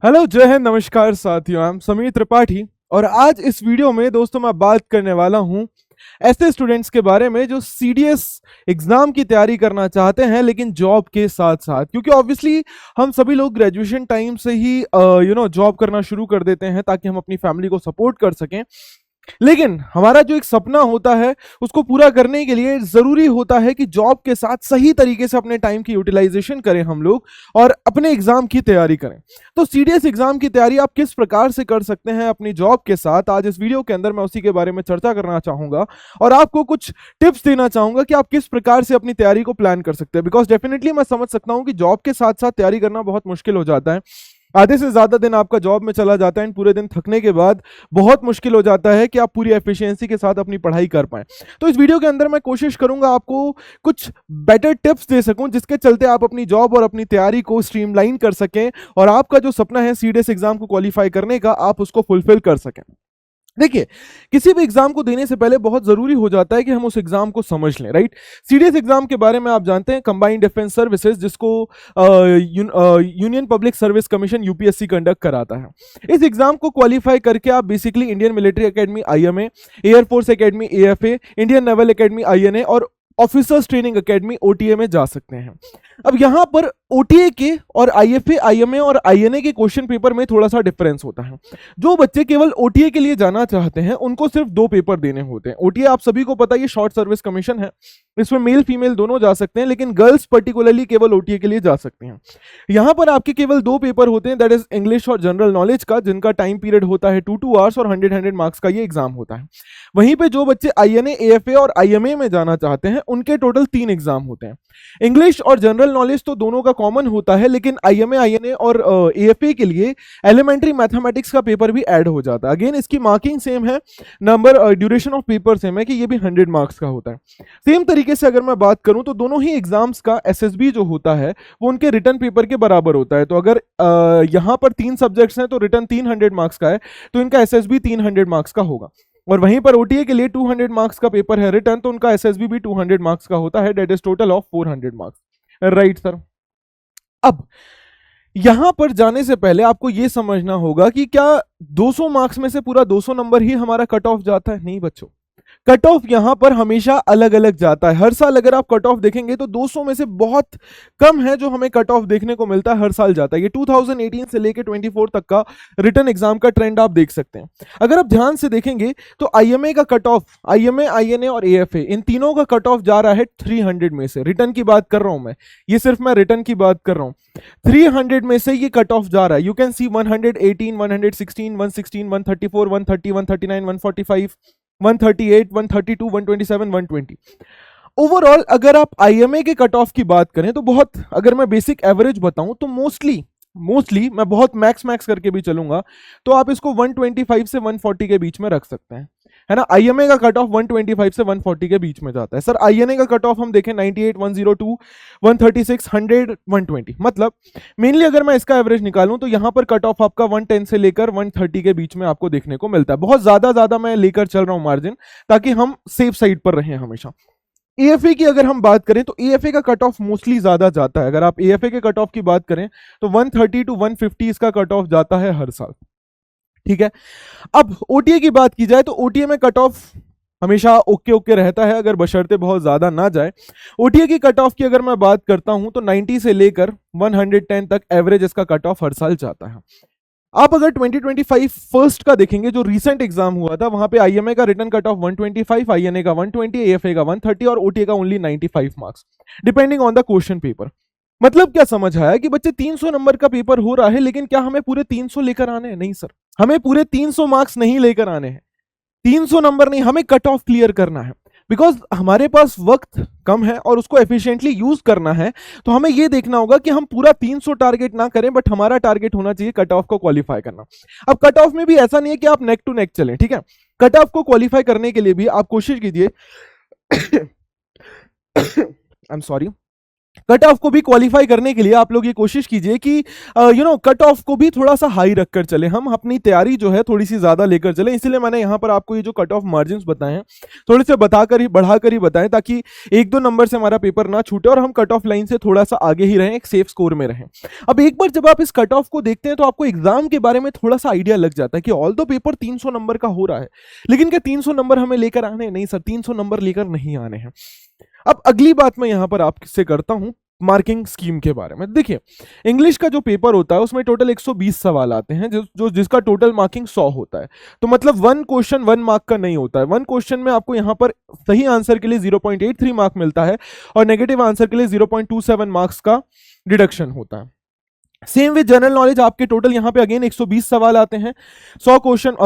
Hello, जय हिंद, नमस्कार साथियों। आई एम समीर त्रिपाठी और आज इस वीडियो में दोस्तों मैं बात करने वाला हूं ऐसे स्टूडेंट्स के बारे में जो सीडीएस एग्जाम की तैयारी करना चाहते हैं लेकिन जॉब के साथ साथ, क्योंकि ऑब्वियसली हम सभी लोग ग्रेजुएशन टाइम से ही जॉब करना शुरू कर देते हैं ताकि हम अपनी फैमिली को सपोर्ट कर सकें। लेकिन हमारा जो एक सपना होता है उसको पूरा करने के लिए जरूरी होता है कि जॉब के साथ सही तरीके से अपने टाइम की यूटिलाइजेशन करें हम लोग और अपने एग्जाम की तैयारी करें। तो सीडीएस एग्जाम की तैयारी आप किस प्रकार से कर सकते हैं अपनी जॉब के साथ, आज इस वीडियो के अंदर मैं उसी के बारे में चर्चा करना चाहूंगा और आपको कुछ टिप्स देना चाहूंगा कि आप किस प्रकार से अपनी तैयारी को प्लान कर सकते हैं। बिकॉज डेफिनेटली मैं समझ सकता हूं कि जॉब के साथ साथ तैयारी करना बहुत मुश्किल हो जाता है। आधे से ज्यादा दिन आपका जॉब में चला जाता है एंड पूरे दिन थकने के बाद बहुत मुश्किल हो जाता है कि आप पूरी एफिशिएंसी के साथ अपनी पढ़ाई कर पाएं। तो इस वीडियो के अंदर मैं कोशिश करूंगा आपको कुछ बेटर टिप्स दे सकूं जिसके चलते आप अपनी जॉब और अपनी तैयारी को स्ट्रीमलाइन कर सकें और आपका जो सपना है सीडीएस एग्जाम को क्वालिफाई करने का आप उसको फुलफिल कर सकें। देखिए, किसी भी एग्जाम को देने से पहले बहुत जरूरी हो जाता है कि हम उस एग्जाम को समझ लें, राइट। सीडीएस एग्जाम के बारे में आप जानते हैं, कंबाइंड डिफेंस सर्विसेज, जिसको union public service commission UPSC conduct कराता है। इस एग्जाम को क्वालिफाई करके आप basically Indian military academy IMA, air force academy AFA, Indian naval academy INA और ऑफिसर्स ट्रेनिंग एकेडमी ओटीए में जा सकते हैं। अब यहां पर ओटीए के और आईएफए, आईएमए और आईएनए के क्वेश्चन पेपर में थोड़ा सा डिफरेंस होता है। जो बच्चे केवल ओटीए के लिए जाना चाहते हैं उनको सिर्फ 2 पेपर देने होते हैं। ओटीए आप सभी को पता है, ये शॉर्ट सर्विस कमीशन है, इसमें मेल फीमेल दोनों जा सकते हैं, लेकिन गर्ल्स पर्टिकुलरली केवल ओटीए के लिए जा सकते हैं। यहां पर आपके केवल 2 पेपर होते हैं, दैट इज इंग्लिश और जनरल नॉलेज का, जिनका टाइम पीरियड होता है 2 आवर्स और 100 मार्क्स का ये एग्जाम होता है। वहीं पे जो बच्चे आईएनए, एएफए और आईएमए में जाना चाहते हैं उनके टोटल 3 एग्जाम होते हैं। इंग्लिश और जनरल नॉलेज तो दोनों का कॉमन होता है, लेकिन आईएमए, आईएनए और एएफए के लिए एलिमेंट्री मैथमेटिक्स का पेपर भी ऐड हो जाता है। अगेन इसकी मार्किंग सेम है, number duration of paper same है कि ये भी 100 मार्क्स का होता है। सेम तरीके से अगर मैं बात करूं तो दोनों ही एग्जाम्स का एसएसबी जो होता है वो उनके रिटर्न पेपर के बराबर होता है। तो अगर यहां पर 3 सब्जेक्ट्स हैं तो रिटर्न 300 मार्क्स का है, तो इनका एसएसबी 300 मार्क्स का होगा। और वहीं पर ओटीए के लिए 200 मार्क्स का पेपर है रिटर्न, तो उनका एसएसबी भी 200 मार्क्स का होता है, that is total of 400 marks, right sir. अब यहां पर जाने से पहले आपको यह समझना होगा कि क्या 200 मार्क्स में से पूरा 200 नंबर ही हमारा कट ऑफ जाता है? नहीं बच्चों, कट ऑफ यहां पर हमेशा अलग अलग जाता है। हर साल अगर आप कट ऑफ देखेंगे तो 200 में से बहुत कम है जो हमें कट ऑफ देखने को मिलता है, हर साल जाता है। ये 2018 से लेके 24 तक का रिटर्न एग्जाम का ट्रेंड आप देख सकते हैं। अगर आप ध्यान से देखेंगे तो आईएमए का कट ऑफ, आईएमए, आईएनए और एएफए, इन तीनों का कट ऑफ जा रहा है 300 में से। रिटर्न की बात कर रहा हूं मैं, ये सिर्फ मैं रिटर्न की बात कर रहा हूं। 300 में से ये कट ऑफ जा रहा है। You can see 118, 116, 116, 134, 130, 139, 145, 138, 132, 127, 120। ओवरऑल अगर आप आईएमए के कट ऑफ की बात करें तो बहुत, अगर मैं बेसिक एवरेज बताऊं तो मोस्टली मैं बहुत मैक्स करके भी चलूंगा तो आप इसको 125 से 140 के बीच में रख सकते हैं, है ना। आईएमए का कट ऑफ 125 से 140 के बीच में जाता है। सर आईएनए का कट ऑफ हम देखें 98, 102, 136, 100, 120। मतलब मेनली अगर मैं इसका एवरेज निकालूं तो यहां पर कट ऑफ आपका 110 से लेकर 130 के बीच में आपको देखने को मिलता है। बहुत ज्यादा मैं लेकर चल रहा हूं मार्जिन, ताकि हम सेफ साइड पर रहें हमेशा। एएफए की अगर हम बात करें तो एएफए का कट ऑफ मोस्टली ज्यादा जाता है। अगर आप एएफए के कट ऑफ की बात करें तो 130 टू 150 इसका कट ऑफ जाता है हर साल, ठीक है। अब ओटीए की बात की जाए तो ओटीए में कट ऑफ हमेशा ओके रहता है, अगर बशर्ते बहुत ज्यादा ना जाए। ओटीए की कट ऑफ की अगर मैं बात करता हूं तो 90 से लेकर 110 तक एवरेज इसका कट ऑफ हर साल जाता है। आप अगर 2025 फर्स्ट का देखेंगे जो रीसेंट एग्जाम हुआ था, वहां पे आईएमए का रिटर्न कट ऑफ 125, आईएनए का 120, एएफए का 130 और ओटीए का only 95 marks, depending on the question paper. मतलब क्या समझ आया कि बच्चे 300 नंबर का पेपर हो रहा है, लेकिन क्या हमें पूरे 300 लेकर आने हैं? नहीं सर, हमें पूरे 300 मार्क्स नहीं लेकर आने हैं, 300 नंबर नहीं, हमें कट ऑफ क्लियर करना है। बिकॉज हमारे पास वक्त कम है और उसको एफिशिएंटली यूज करना है, तो हमें यह देखना होगा कि हम पूरा 300 टारगेट ना करें, बट हमारा टारगेट होना चाहिए कट ऑफ को क्वालिफाई करना। अब कट ऑफ में भी ऐसा नहीं है कि आप नेक टू नेक चलें, ठीक है। कट ऑफ को क्वालिफाई करने के लिए भी आप कोशिश कीजिए I am sorry, cut off को भी क्वालिफाई करने के लिए आप लोग ये कोशिश कीजिए कि कट ऑफ को भी थोड़ा सा हाई रखकर चले, हम अपनी तैयारी जो है थोड़ी सी ज्यादा लेकर चले। इसीलिए मैंने यहाँ पर आपको ये जो कट ऑफ मार्जिन बताए हैं थोड़े से बताकर ही बढ़ाकर ही बताएं, ताकि एक दो नंबर से हमारा पेपर ना छूटे और हम कट ऑफ लाइन से थोड़ा सा आगे ही रहें, एक सेफ स्कोर में रहें। अब एक बार जब आप इस कट ऑफ को देखते हैं तो आपको एग्जाम के बारे में थोड़ा सा आइडिया लग जाता है कि ऑल दो पेपर 300 नंबर का हो रहा है, लेकिन क्या 300 नंबर हमें लेकर आने? नहीं सर, 300 नंबर लेकर नहीं आने हैं। अब अगली बात मैं यहां पर आपसे करता हूं मार्किंग स्कीम के बारे में। देखिए, इंग्लिश का जो पेपर होता है उसमें टोटल 120 सवाल आते हैं, जिसका टोटल मार्किंग 100 होता है। तो मतलब वन क्वेश्चन 1 मार्क का नहीं होता है। वन क्वेश्चन में आपको यहां पर सही आंसर के लिए 0.83 मार्क मिलता है और नेगेटिव आंसर के लिए 0.27 मार्क्स का डिडक्शन होता है। सेम विद जनरल नॉलेज, आपके टोटल यहां पे अगेन 120 सवाल आते हैं, 100 क्वेश्चन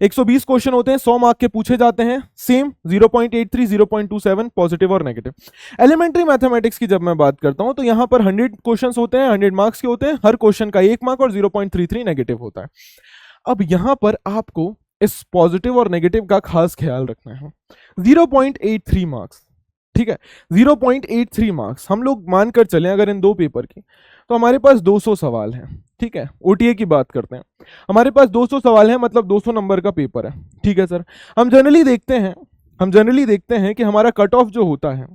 120 क्वेश्चन होते हैं, 100 मार्क के पूछे जाते हैं। सेम 0.83 0.27 पॉजिटिव और नेगेटिव। एलिमेंट्री मैथमेटिक्स की जब मैं बात करता हूं तो यहां पर 100 क्वेश्चंस होते हैं, 100 मार्क्स के होते हैं, हर क्वेश्चन का 1 मार्क और 0.33 नेगेटिव होता है। अब यहां पर आपको इस पॉजिटिव और नेगेटिव का खास ख्याल रखना है। 0.83 मार्क्स, ठीक है, 0.83 मार्क्स हम लोग मानकर चलें अगर इन दो पेपर की, तो हमारे पास 200 सवाल हैं, ठीक है। ओटीए की बात करते हैं, हमारे पास 200 सवाल हैं, मतलब 200 नंबर का पेपर है, ठीक है सर। हम जनरली देखते हैं कि हमारा कट ऑफ जो होता है,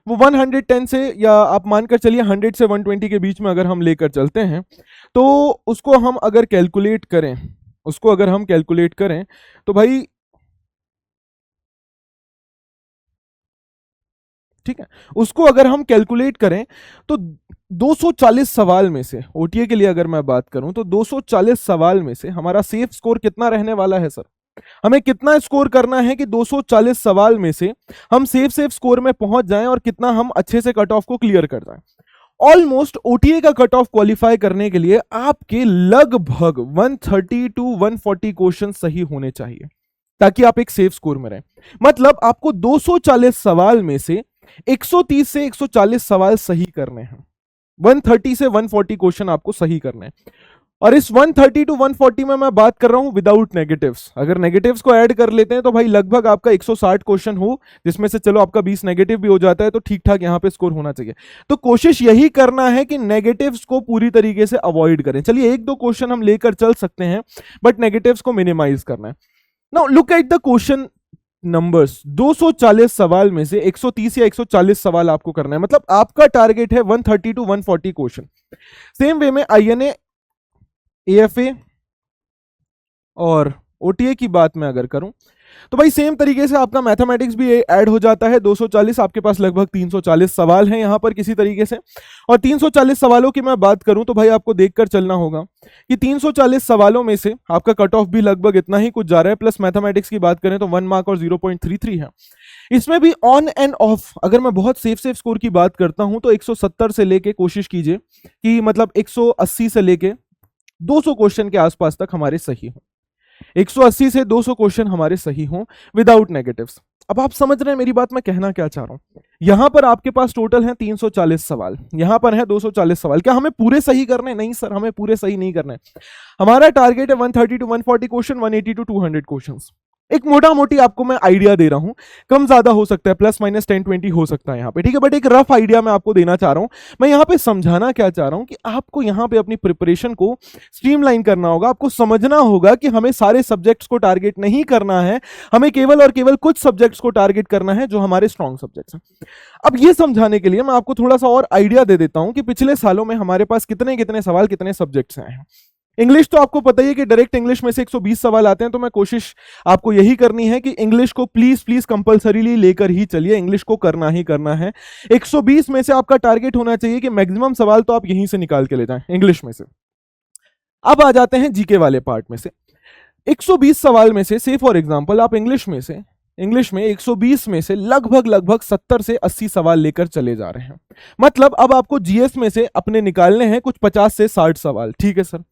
वो 110 से, या आप मानकर चलिए 100 से 120 के बीच में अगर हम लेकर चलते हैं, तो उसको हम अगर कैलकुलेट करें तो भाई, ठीक है, उसको अगर हम कैलकुलेट करें तो 240 सवाल में से, ओटीए के लिए अगर मैं बात करूं तो 240 सवाल में से हमारा सेफ स्कोर कितना रहने वाला है सर? हमें कितना स्कोर करना है कि 240 सवाल में से हम सेफ स्कोर में पहुंच जाएं और कितना हम अच्छे से कट ऑफ को क्लियर कर जाएं। ऑलमोस्ट ओटीए का कट ऑफ क्वालिफाई करने के लिए आपके लगभग 130 टू 140 क्वेश्चन सही होने चाहिए, ताकि आप एक सेफ स्कोर में रहें। मतलब आपको 240 सवाल में से 130 से 140 सवाल सही करने हैं, 130 से 140 क्वेश्चन आपको सही करने हैं। और इस 130 टू 140 में मैं बात कर रहा हूं विदाउट नेगेटिव्स। अगर नेगेटिव्स को ऐड कर लेते हैं तो भाई लगभग आपका 160 क्वेश्चन हो, जिसमें से चलो आपका 20 नेगेटिव भी हो जाता है, तो ठीक ठाक यहां पे स्कोर होना चाहिए। तो कोशिश यही करना है कि नेगेटिव्स को पूरी तरीके से अवॉइड करें। चलिए एक दो क्वेश्चन हम लेकर चल सकते हैं, बट नेगेटिव्स को मिनिमाइज करना है। Now look at the question numbers. 240 सवाल में से 130 या 140 सवाल आपको करना है, मतलब आपका टारगेट है 130 टू 140 क्वेश्चन। सेम वे में आईएनए, एएफए और ओटीए की बात मैं अगर करूं तो भाई सेम तरीके से आपका मैथमेटिक्स भी ऐड हो जाता है। 240, आपके पास लगभग 340 सवाल हैं यहां पर किसी तरीके से। और 340 सवालों की मैं बात करूं तो भाई आपको देखकर चलना होगा कि 340 सवालों में से आपका कट ऑफ भी लगभग इतना ही कुछ जा रहा है, प्लस मैथमेटिक्स की बात करें तो 1 मार्क और 0.33 है। इसमें भी ऑन एंड ऑफ अगर मैं बहुत सेफ स्कोर की बात करता हूं तो 170 से लेके कोशिश कीजिए कि मतलब 180 से लेके 200 क्वेश्चन के आसपास तक हमारे सही हो। 180 से 200 क्वेश्चन हमारे सही हों विदाउट नेगेटिव्स। अब आप समझ रहे हैं मेरी बात, मैं कहना क्या चाह रहा हूं। यहां पर आपके पास टोटल है 340 सवाल, यहां पर है 240 सवाल। क्या हमें पूरे सही करने? नहीं सर, हमें पूरे सही नहीं करने। हमारा टारगेट है 130 टू 140 क्वेश्चन, 180 टू 200 क्वेश्चन। एक मोटा मोटी आपको मैं आइडिया दे रहा हूं, कम ज्यादा हो सकता है, प्लस माइनस 10-20 हो सकता है यहाँ पे, ठीक है, बट एक रफ आइडिया मैं आपको देना चाह रहा हूं। मैं यहाँ पे समझाना क्या चाह रहा हूं कि आपको यहाँ पे अपनी प्रिपरेशन को स्ट्रीमलाइन करना होगा। आपको समझना होगा कि हमें सारे सब्जेक्ट्स को टारगेट नहीं करना है, हमें केवल और केवल कुछ सब्जेक्ट्स को टारगेट करना है जो हमारे स्ट्रॉन्ग सब्जेक्ट्स हैं। अब ये समझाने के लिए मैं आपको थोड़ा सा और आइडिया दे देता हूं कि पिछले सालों में हमारे पास कितने कितने सवाल, कितने सब्जेक्ट्स आए हैं। इंग्लिश तो आपको पता ही है कि डायरेक्ट इंग्लिश में से 120 सवाल आते हैं, तो मैं कोशिश आपको यही करनी है कि इंग्लिश को प्लीज कंपलसरीली लेकर ही चलिए, इंग्लिश को करना ही करना है। 120 में से आपका टारगेट होना चाहिए कि मैक्सिमम सवाल तो आप यहीं से निकाल के ले जाएं इंग्लिश में से। अब आ जाते हैं जीके वाले पार्ट में से। 120 सवाल में से से फॉर एग्जांपल आप इंग्लिश में 120 में से लगभग 70 से 80 सवाल लेकर चले जा रहे हैं। मतलब अब आपको जीएस में से अपने निकालने हैं कुछ 50 से 60 सवाल, ठीक है सर।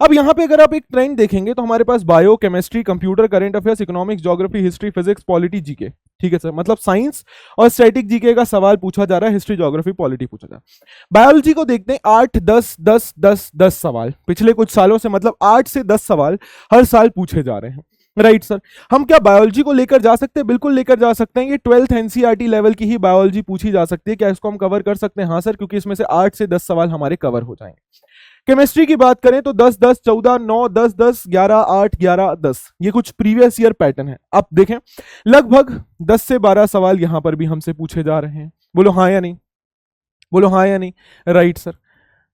अब यहां पे अगर आप एक ट्रेंड देखेंगे तो हमारे पास bio, chemistry, computer, current affairs, economics, geography, history, physics, polity, GK, ठीक है सर। मतलब साइंस और स्टैटिक जीके का सवाल पूछा जा रहा है, हिस्ट्री, ज्योग्राफी, पॉलिटी पूछा जा रहा है। बायोलॉजी को देखते हैं, 8, 10, 10, 10, 10 सवाल पिछले कुछ सालों से, मतलब 8 से 10 सवाल हर साल पूछे जा रहे हैं। राइट सर, हम क्या बायोलॉजी को लेकर जा सकते हैं? बिल्कुल लेकर जा सकते हैं। ये 12th एनसीईआरटी लेवल की ही बायोलॉजी पूछी जा सकती है। क्या इसको हम कवर कर सकते हैं? हाँ सर, क्योंकि इसमें से 8 से 10 सवाल हमारे कवर हो जाएंगे। केमिस्ट्री की बात करें तो 10 10 14 9 10 10 11 8 11 10, ये कुछ प्रीवियस ईयर पैटर्न है। आप देखें लगभग 10 से 12 सवाल यहां पर भी हमसे पूछे जा रहे हैं। बोलो हाँ या नहीं, बोलो हाँ या नहीं। राइट सर,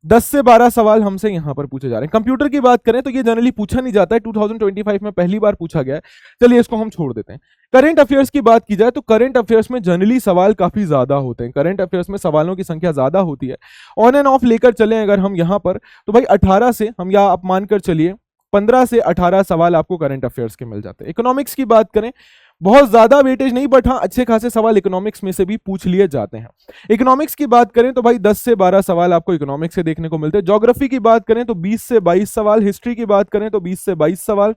10 से 12 सवाल हमसे यहां पर पूछे जा रहे हैं। कंप्यूटर की बात करें तो ये जनरली पूछा नहीं जाता है, 2025 में पहली बार पूछा गया है, चलिए इसको हम छोड़ देते हैं। करंट अफेयर्स की बात की जाए तो करंट अफेयर्स में जनरली सवाल काफी ज्यादा होते हैं। करंट अफेयर्स में सवालों की संख्या ज्यादा होती है। ऑन एंड ऑफ लेकर चले अगर हम यहां पर, तो भाई 18 से हम, या आप मानकर चलिए 15 से 18 सवाल आपको करंट अफेयर्स के मिल जाते हैं। इकोनॉमिक्स की बात करें, बहुत ज्यादा वेटेज नहीं, बट हाँ अच्छे खासे सवाल इकोनॉमिक्स में से भी पूछ लिए जाते हैं। इकोनॉमिक्स की बात करें तो भाई 10 से 12 सवाल आपको इकोनॉमिक्स से देखने को मिलते हैं। ज्योग्राफी की बात करें तो 20 से 22 सवाल, हिस्ट्री की बात करें तो 20 से 22 सवाल,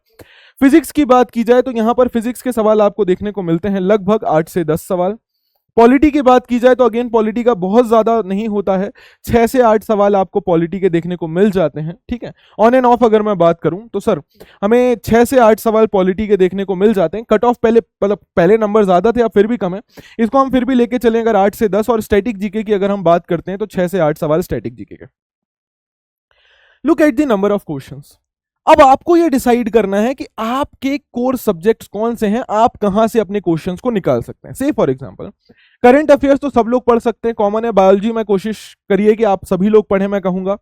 फिजिक्स की बात की जाए तो यहां पर फिजिक्स के सवाल आपको देखने को मिलते हैं लगभग 8 से 10 सवाल। पॉलिटी की बात की जाए तो अगेन पॉलिटी का बहुत ज्यादा नहीं होता है, 6 से 8 सवाल आपको पॉलिटी के देखने को मिल जाते हैं। ठीक है, ऑन एंड ऑफ अगर मैं बात करूं तो सर हमें 6 से 8 सवाल पॉलिटी के देखने को मिल जाते हैं। कट ऑफ पहले, मतलब पहले नंबर ज्यादा थे, अब फिर भी कम है, इसको हम फिर भी लेके चलें अगर 8 से 10। और स्टैटिक जीके की अगर हम बात करते हैं तो 6 से 8 सवाल स्टैटिक जीके के। Look at the number of questions. अब आपको यह डिसाइड करना है कि आपके कोर सब्जेक्ट्स कौन से हैं, आप कहां से अपने क्वेश्चंस को निकाल सकते हैं। से फॉर एग्जांपल करंट अफेयर्स तो सब लोग पढ़ सकते हैं, कॉमन है। बायोलॉजी में कोशिश करिए कि आप सभी लोग पढ़ें, मैं कहूंगा।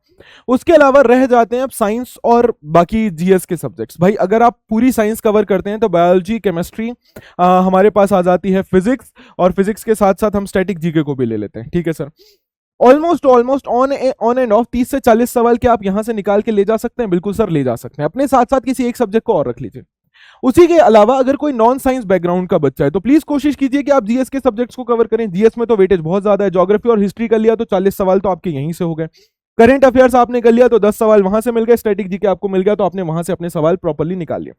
उसके अलावा रह जाते हैं अब साइंस और बाकी जीएस के सब्जेक्ट्स। भाई अगर आप पूरी साइंस कवर करते हैं तो बायोलॉजी, केमिस्ट्री, हमारे पास आ जाती है फिजिक्स, और फिजिक्स के साथ साथ हम स्टैटिक जीके को भी ले लेते हैं। ठीक है sir, almost on end of 30 से 40 सवाल के आप यहां से निकाल के ले जा सकते हैं। बिल्कुल सर ले जा सकते हैं, अपने साथ साथ किसी एक सब्जेक्ट को और रख लीजिए। उसी के अलावा अगर कोई नॉन साइंस बैकग्राउंड का बच्चा है तो प्लीज कोशिश कीजिए कि आप जीएस के सब्जेक्ट्स को कवर करें। जीएस में तो वेटेज बहुत ज्यादा है। ज्योग्राफी और हिस्ट्री कर लिया तो 40 सवाल तो आपके यहीं से हो गए। करंट अफेयर्स आपने कर लिया तो 10 सवाल वहां से मिल गए। स्टैटिक जीके आपको मिल गया तो आपने वहां से अपने सवाल प्रॉपर्ली निकाल लिए।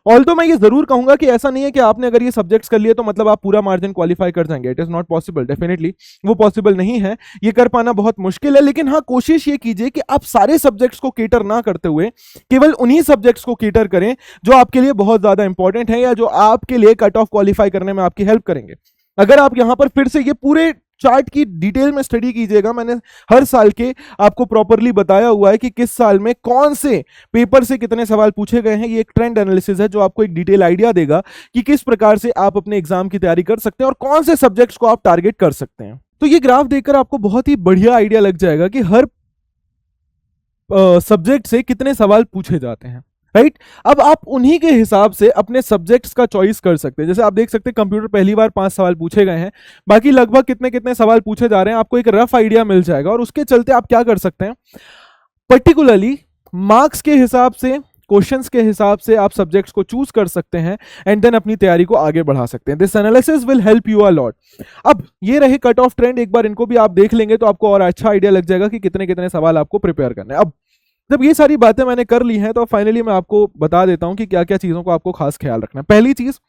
ऑल्दो मैं ये जरूर कहूंगा कि ऐसा नहीं है कि आपने अगर ये सब्जेक्ट्स कर लिए तो मतलब आप पूरा मार्जिन क्वालिफाई कर जाएंगे। It is not possible, definitely वो पॉसिबल नहीं है, ये कर पाना बहुत मुश्किल है। लेकिन हाँ, कोशिश ये कीजिए कि आप सारे सब्जेक्ट्स को केटर ना करते हुए केवल उन्हीं सब्जेक्ट्स को केटर करें जो आपके लिए बहुत ज्यादा इंपॉर्टेंट है, या जो आपके लिए कट ऑफ क्वालिफाई करने में आपकी हेल्प करेंगे। अगर आप यहां पर फिर से ये पूरे चार्ट की डिटेल में स्टडी कीजिएगा, मैंने हर साल के आपको प्रॉपरली बताया हुआ है कि किस साल में कौन से पेपर से कितने सवाल पूछे गए हैं। ये एक ट्रेंड एनालिसिस है जो आपको एक डिटेल आइडिया देगा कि किस प्रकार से आप अपने एग्जाम की तैयारी कर सकते हैं और कौन से सब्जेक्ट्स को आप टारगेट कर सकते हैं। तो ये ग्राफ देखकर आपको बहुत ही बढ़िया आइडिया लग जाएगा कि हर सब्जेक्ट से कितने सवाल पूछे जाते हैं। राइट, अब आप उन्हीं के हिसाब से अपने सब्जेक्ट्स का चॉइस कर सकते हैं। जैसे आप देख सकते हैं कंप्यूटर पहली बार 5 सवाल पूछे गए हैं, बाकी लगभग कितने कितने सवाल पूछे जा रहे हैं आपको एक रफ आइडिया मिल जाएगा। और उसके चलते आप क्या कर सकते हैं, पर्टिकुलरली मार्क्स के हिसाब से, क्वेश्चंस के हिसाब से आप सब्जेक्ट्स को चूज कर सकते हैं एंड देन अपनी तैयारी को आगे बढ़ा सकते हैं। This analysis will help you a lot. अब ये रहे कट ऑफ ट्रेंड, एक बार इनको भी आप देख लेंगे तो आपको और अच्छा आइडिया लग जाएगा कि कितने कितने सवाल आपको प्रिपेयर करने हैं। अब जब ये सारी बातें मैंने कर ली हैं तो फाइनली मैं आपको बता देता हूं कि क्या क्या चीजों को आपको खास ख्याल रखना है। पहली चीज,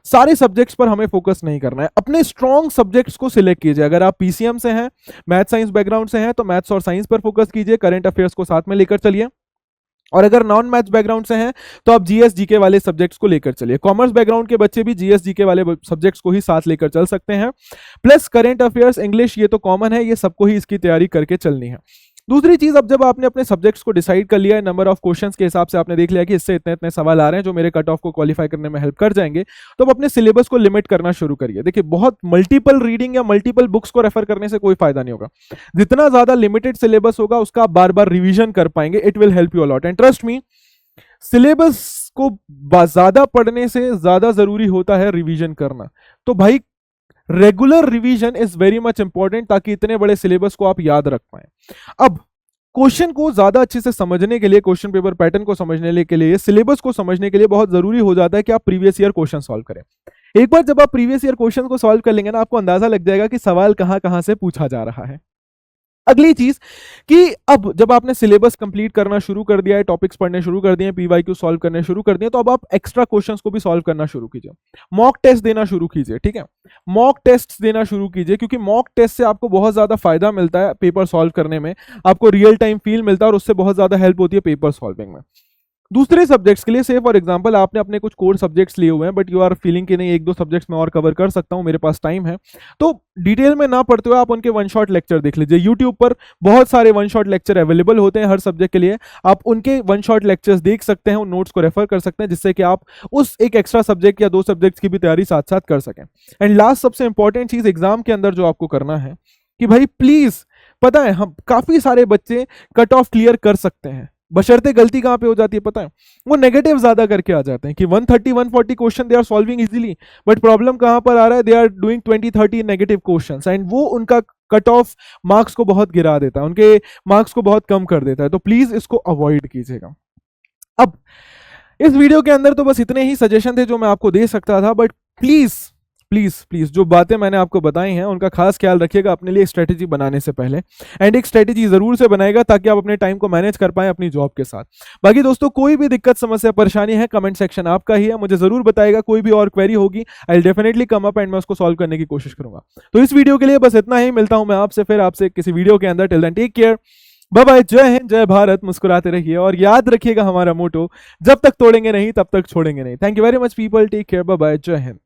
सारे सब्जेक्ट्स पर हमें फोकस नहीं करना है, अपने स्ट्रॉन्ग सब्जेक्ट्स को सिलेक्ट कीजिए। अगर आप पीसीएम से हैं, मैथ साइंस बैकग्राउंड से हैं, तो मैथ्स और साइंस पर फोकस कीजिए, करंट अफेयर्स को साथ में लेकर चलिए। और अगर नॉन मैथ्स बैकग्राउंड से हैं तो आप जीएस जीके वाले सब्जेक्ट्स को लेकर चलिए। कॉमर्स बैकग्राउंड के बच्चे भी जीएस जीके वाले सब्जेक्ट्स को ही साथ लेकर चल सकते हैं। प्लस करंट अफेयर्स, इंग्लिश, ये तो कॉमन है, ये सबको ही इसकी तैयारी करके चलनी है। दूसरी चीज, अब जब आपने अपने सब्जेक्ट्स को डिसाइड कर लिया है, नंबर ऑफ क्वेश्चंस के हिसाब से आपने देख लिया कि इससे इतने इतने सवाल आ रहे हैं जो मेरे कट ऑफ को क्वालिफाई करने में हेल्प कर जाएंगे, तो आप अपने सिलेबस को लिमिट करना शुरू करिए। देखिए, बहुत मल्टीपल रीडिंग या मल्टीपल बुक्स को रेफर करने से कोई फायदा नहीं होगा। जितना ज्यादा लिमिटेड सिलेबस होगा उसका आप बार बार रिविजन कर पाएंगे। It will help you a lot and trust me, syllabus को ज्यादा पढ़ने से ज्यादा जरूरी होता है रिवीजन करना। तो भाई regular revision is very much important, ताकि इतने बड़े सिलेबस को आप याद रख पाए। अब क्वेश्चन को ज्यादा अच्छे से समझने के लिए, क्वेश्चन पेपर पैटर्न को समझने के लिए, सिलेबस को समझने के लिए बहुत जरूरी हो जाता है कि आप प्रीवियस ईयर क्वेश्चन सॉल्व करें। एक बार जब आप प्रीवियस ईयर क्वेश्चन को सॉल्व कर लेंगे ना, आपको अंदाजा लग जाएगा कि सवाल कहां कहां से पूछा जा रहा है। अगली चीज कि अब जब आपने सिलेबस कंप्लीट करना शुरू कर दिया है, टॉपिक्स पढ़ने शुरू कर दिए, पीवाईक्यू सॉल्व करने शुरू कर दिए, तो अब आप एक्स्ट्रा क्वेश्चंस को भी सॉल्व करना शुरू कीजिए। मॉक टेस्ट देना शुरू कीजिए। ठीक है, मॉक टेस्ट देना शुरू कीजिए, क्योंकि मॉक टेस्ट से आपको बहुत ज्यादा फायदा मिलता है पेपर सॉल्व करने में, आपको रियल टाइम फील मिलता है और उससे बहुत ज्यादा हेल्प होती है पेपर सॉल्विंग में। दूसरे सब्जेक्ट्स के लिए, से फॉर एग्जांपल आपने अपने कुछ कोर सब्जेक्ट्स लिए हुए हैं बट यू आर फीलिंग कि नहीं एक दो सब्जेक्ट्स मैं और कवर कर सकता हूं, मेरे पास टाइम है, तो डिटेल में ना पढ़ते हुए आप उनके वन शॉट लेक्चर देख लीजिए। यूट्यूब पर बहुत सारे वन शॉट लेक्चर अवेलेबल होते हैं हर सब्जेक्ट के लिए, आप उनके वन शॉट लेक्चर्स देख सकते हैं, उन नोट्स को रेफर कर सकते हैं, जिससे कि आप उस एक एक्स्ट्रा सब्जेक्ट या दो सब्जेक्ट्स की भी तैयारी साथ साथ कर सकें। एंड लास्ट सबसे इंपॉर्टेंट चीज एग्जाम के अंदर जो आपको करना है कि भाई प्लीज, पता है हम काफी सारे बच्चे कट ऑफ क्लियर कर सकते हैं, बशर्ते गलती कहां पे हो जाती है पता है, वो नेगेटिव ज्यादा करके आ जाते हैं कि 130 140 question they are solving easily, but problem कहां पर आ रहा है, they are doing 20 30 negative questions and वो उनका कट ऑफ मार्क्स को बहुत गिरा देता है, उनके मार्क्स को बहुत कम कर देता है। तो प्लीज इसको अवॉइड कीजिएगा। अब इस वीडियो के अंदर तो बस इतने ही सजेशन थे जो मैं आपको दे सकता था, बट प्लीज प्लीज प्लीज जो बातें मैंने आपको बताई हैं उनका खास ख्याल रखिएगा अपने लिए स्ट्रेटेजी बनाने से पहले, एंड एक स्ट्रेटेजी जरूर से बनाएगा ताकि आप अपने टाइम को मैनेज कर पाएं अपनी जॉब के साथ। बाकी दोस्तों कोई भी दिक्कत समस्या परेशानी है, कमेंट सेक्शन आपका ही है, मुझे जरूर बताएगा। कोई भी और क्वेरी होगी I will definitely come up and मैं उसको सॉल्व करने की कोशिश करूंगा। तो इस वीडियो के लिए बस इतना ही, मिलता हूं मैं आपसे फिर आपसे किसी वीडियो के अंदर। Till then take care, bye bye, जय हिंद, जय भारत, मुस्कुराते रहिए और याद रखिएगा हमारा मोटो, जब तक तोड़ेंगे नहीं तब तक छोड़ेंगे नहीं। Thank you very much people, take care, bye bye, जय हिंद।